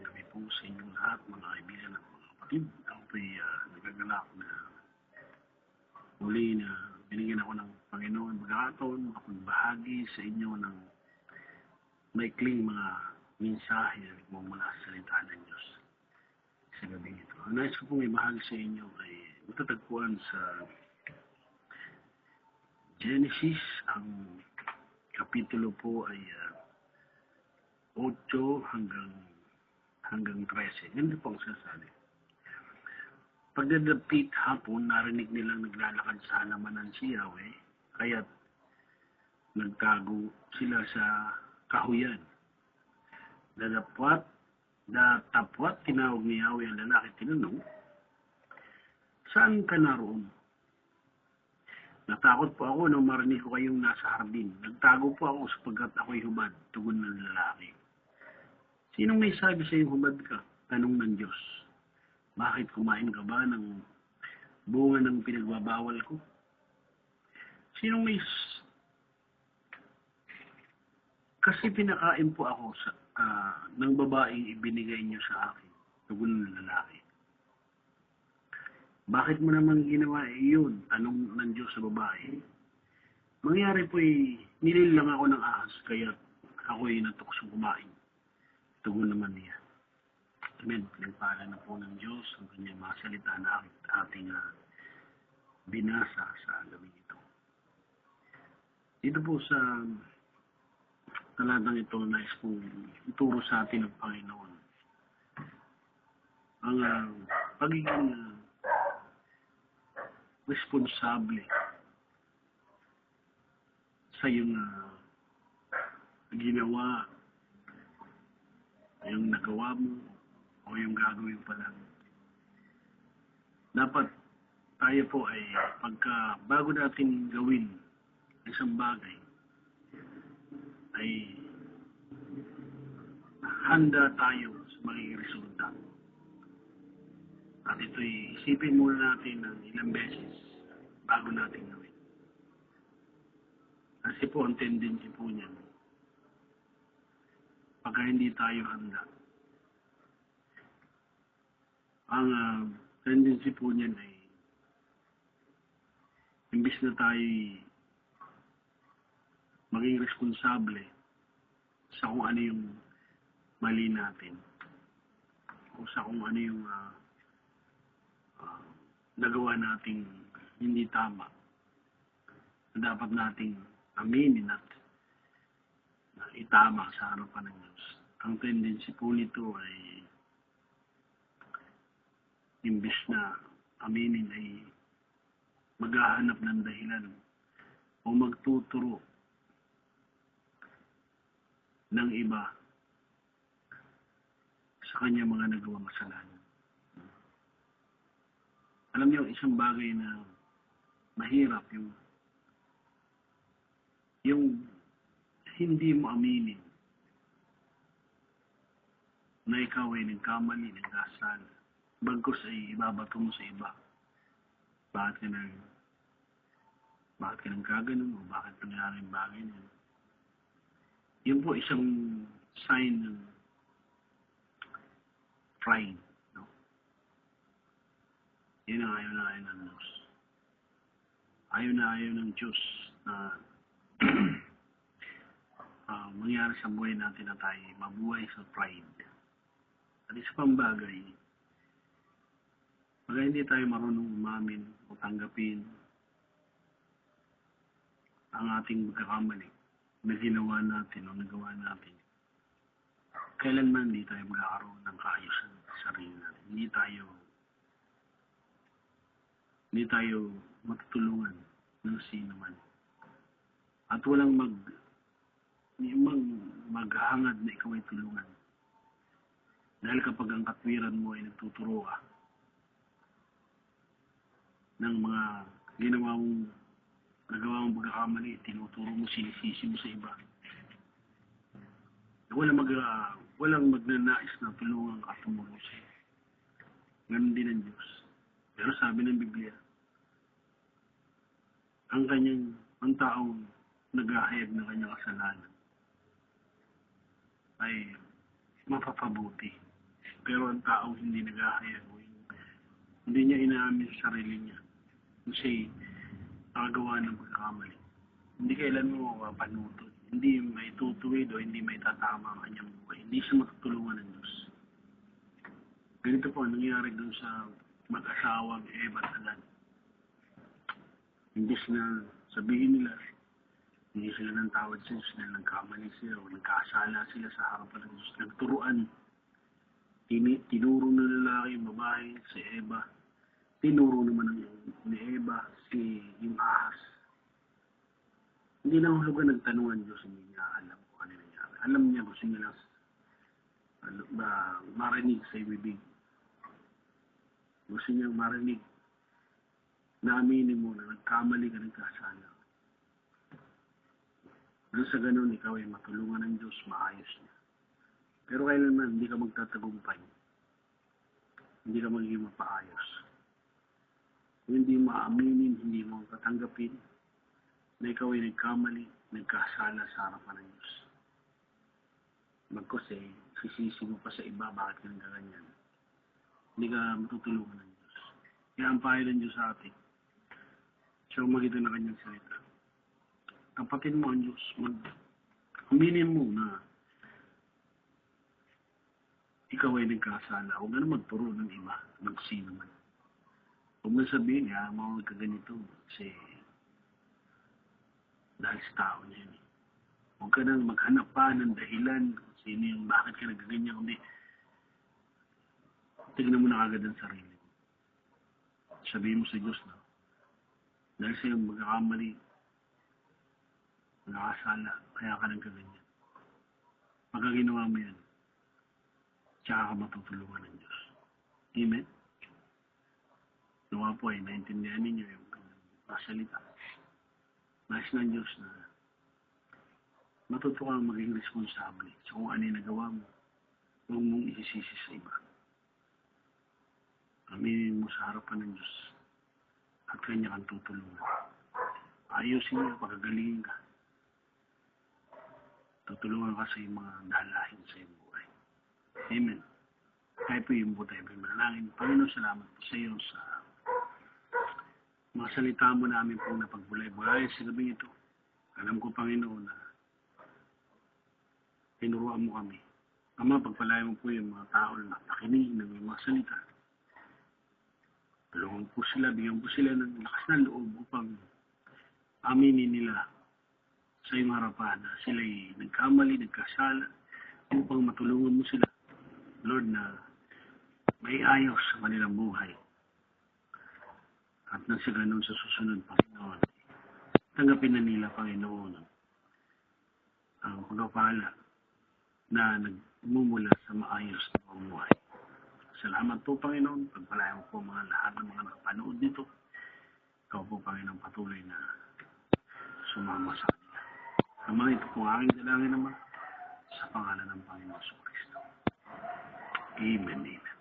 gabi po sa inyong lahat, mga kaibigan at mga kapatid. Ako po'y nagagalak na muli na binigyan ako ng Panginoon pagkakataon makapagbahagi sa inyo ng maikling mga mensahe na nagmumula sa salita ng Diyos sa gabi ito. Ang nais ko pong ibahagi sa inyo ay matatagpuan sa Genesis. Ang kapitulo po ay 8 hanggang 13. Ganito po ang sasabi. Pagdadapit hapon, narinig nilang naglalakad sa halamanan si Yahweh, kaya't nagtago sila sa kahuyan. Datapwat, tinawag ni Yahweh ang lalaki, tinanong, "Saan ka naroon?" "Natakot po ako nang marinig ko kayong nasa hardin. Nagtago po ako sapagkat ako'y hubad," tugon ng lalaki. "Sinong may sabi sa iyong hubad ka?" tanong ng Diyos. "Bakit kumain ka ba ng bunga ng pinagbabawal ko? Sinong may Kasi pinakain po ako ng babaeng ibinigay niyo sa akin," tugon ng lalaki. "Bakit mo naman ginawa iyon?" tanong ng Diyos sa babae. "Mangyari po'y nililang ako ng ahas, kaya ako'y natuksong kumain," tugon naman niya. Amen. Pinagpala na po ng Diyos ang kanyang mga salita na ating binasa sa gabi ito. Dito po sa talatang ito, nais pong ituro sa atin ng Panginoon ang pagiging responsable sa iyong ginawa, yung nagawa mo, o yung gagawin pa lang. Dapat tayo po ay bago natin gawin isang bagay, ay handa tayo sa magiging resulta. At ito'y isipin muna natin ng ilang beses bago natin gawin. Kasi po ang tendency po niyan, pagka hindi tayo handa, ang tendency po niyan ay imbis na tayo maging responsable sa kung ano yung mali natin o sa kung ano yung nagawa nating hindi tama, na dapat nating aminin at itama sa harapan ng Diyos. Ang tendency po nito ay imbis na aminin ay maghahanap ng dahilan o magtuturo ng iba sa kanya mga nagawang kasalanan. Alam niyo, isang bagay na mahirap yung hindi mo aminin na ikaw ay nagkamali, nagkasala. Bagkus ay ibabato mo sa iba. Bakit ka nang kaganon o bakit nangyari yung bagay na yun? Yun po isang sign ng pride. No? Yun ang ayaw ng Diyos. Ayaw ng Diyos na mangyari sa buhay natin na tayo mabuhay sa pride. At isa pang bagay, pag hindi tayo marunong umamin o tanggapin ang ating pagkakamali na ginawa natin o nagawa natin, kailanman hindi tayo magkakaroon ng kaayusan sa sarili natin. Hindi tayo matutulungan ng sino man. At walang maghahangad na ikaw ay tulungan. Dahil kapag ang katwiran mo ay nagtuturo ka ng mga nagawa mong pagkakamali, tinuturo mo, sinisisi mo sa iba. Walang magnanais na tulungan ka at tumulong sa iyo. Ganun din ang Diyos. Pero sabi ng Biblia, ang taong naghahayag ng kanyang kasalanan ay mapapabuti Pero ang taong hindi nag-ahayag o hindi niya inaamin sa sarili niya kasi nakagawa ng pagkakamali. Hindi kailan mo mapapanutod. Hindi may tutuwid o hindi may tatama ang kanyang buhay. Hindi siya matutulungan ng Diyos. Ganito po ang nangyari dun sa mag-asawang Eva at Adan. Hindi na sabihin nila, hindi sila ng tawad sa Diyos dahil nagkamali sila o nagkasala sila sa harapan ng Diyos. Nagturuan. Tinuro ng lalaki yung babae, si Eva. Tinuro naman ni Eva yung ahas. Hindi lang hulugan nagtanungan Diyos, hindi niya alam kung ano nangyari. Alam niya, gusto niya lang marinig sa ibibig. Gusto niya marinig na aminin mo na nagkamali ka, nagkasala. Nang sa ganun, ikaw ay matulungan ng Diyos, maayos niya. Pero kailanman, hindi ka magtatagumpay. Hindi ka magiging mapaayos. Kung hindi maaminin, hindi mo tatanggapin na ikaw ay nagkamali, nagkasala sa harapan ng Diyos. Magkos sisisi mo pa sa iba, bakit ka nagkaganyan? Hindi ka matutulungan ng Diyos. Kaya ang payo ng Diyos sa atin, siya umakita na kanyang salita. Tapatin mo ang Diyos, aminin mo na ikaw ay nagkasala. Huwag na magturo ng iba, ng sino man. Huwag mo sabihin, mga kaganito, kasi dahil sa tao niya yun. Huwag ka nang maghanap pa ng dahilan kung sino yung bakit ka nagkaganyan. Kundi, tignan mo na agad ang sarili mo. Sabihin mo sa Diyos na, dahil sa iyong magkakamali, nakasala, kaya ka nagkaganyan. Pagka ginawa mo yan, tsaka ka matutulungan ng Diyos. Amen? Nawa po ay naintindihan ninyo yung pasalita. Nais ng Diyos na matuto kang maging responsable sa kung ano yung nagawa mo. Huwag mong isisisi sa iba. Aminin mo sa harapan ng Diyos at kanya kang tutulungan. Ayusin niya, pagagalingin ka. Tutulungan ka sa iyong mga dalahin sa iyong buhay. Amen. Kaya po yung buta yung manalangin. Panginoon, salamat po sa iyo sa mga salita mo namin pong napagbulay-bulay sa gabi ito. Alam ko, Panginoon, na tinuruan mo kami. Ama, pagpalayan mo po yung mga tao na nakinig ng mga salita. Tulungan po sila, bigyan po sila ng lakas na loob upang aminin nila sa iyong harapan na sila'y nagkamali, nagkasala, upang matulungan mo sila, Lord, na may ayos sa kanilang buhay. At nang sa ganun sa susunod, Panginoon, tanggapin na nila, Panginoon, ang pagpapala na nagmumula sa maayos na pamumuhay. Salamat po, Panginoon. Pagpalayan mo po mga lahat ng mga nakapanood dito. Ikaw po, Panginoon, patuloy na sumama sa kanila. Ama, ito po aking dalangin naman sa pangalan ng Panginoon sa Kristo. Amen, amen.